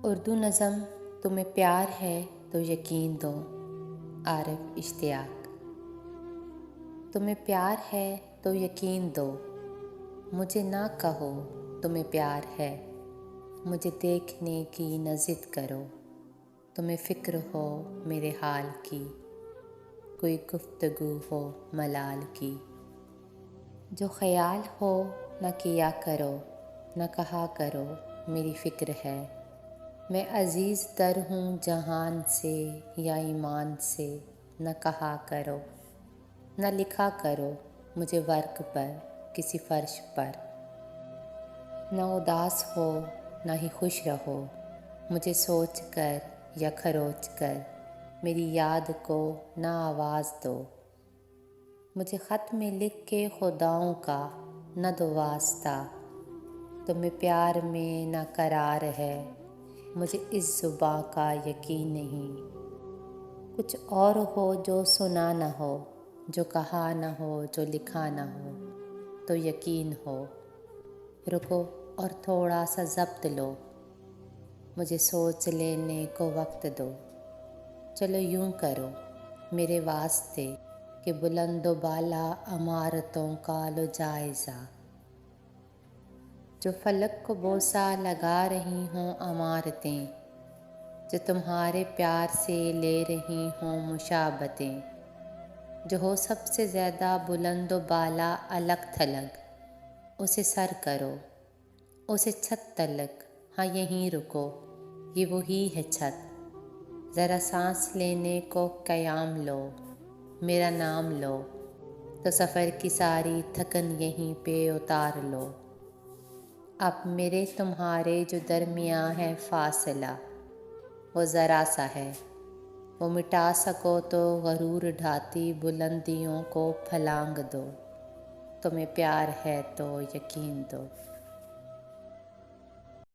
اردو نظم تمہیں پیار ہے تو یقین دو، عارف اشتیاق۔ تمہیں پیار ہے تو یقین دو، مجھے نہ کہو تمہیں پیار ہے، مجھے دیکھنے کی نہ ضد کرو، تمہیں فکر ہو میرے حال کی، کوئی گفتگو ہو ملال کی۔ جو خیال ہو نہ کیا کرو، نہ کہا کرو میری فکر ہے، میں عزیز تر ہوں جہان سے یا ایمان سے، نہ کہا کرو، نہ لکھا کرو مجھے ورق پر کسی فرش پر۔ نہ اداس ہو نہ ہی خوش رہو، مجھے سوچ کر یا کھروچ کر، میری یاد کو نہ آواز دو۔ مجھے خط میں لکھ کے خداؤں کا نہ دو واسطہ، تمہیں پیار میں نہ قرار ہے، مجھے اس زباں کا یقین نہیں۔ کچھ اور ہو جو سنا نہ ہو، جو کہا نہ ہو، جو لکھا نہ ہو، تو یقین ہو۔ رکو اور تھوڑا سا ضبط لو، مجھے سوچ لینے کو وقت دو۔ چلو یوں کرو میرے واسطے کہ بلند و بالا عمارتوں کا لو جائزہ، جو فلک کو بوسہ لگا رہی ہوں عمارتیں، جو تمہارے پیار سے لے رہی ہوں مشابتیں، جو ہو سب سے زیادہ بلند و بالا الگ تھلگ، اسے سر کرو، اسے چھت تلک، ہاں یہیں رکو، یہ وہی ہے چھت۔ ذرا سانس لینے کو قیام لو، میرا نام لو، تو سفر کی ساری تھکن یہیں پہ اتار لو۔ اب میرے تمہارے جو درمیاں ہے فاصلہ، وہ ذرا سا ہے، وہ مٹا سکو تو غرور ڈھاتی بلندیوں کو پھلانگ دو۔ تمہیں پیار ہے تو یقین دو۔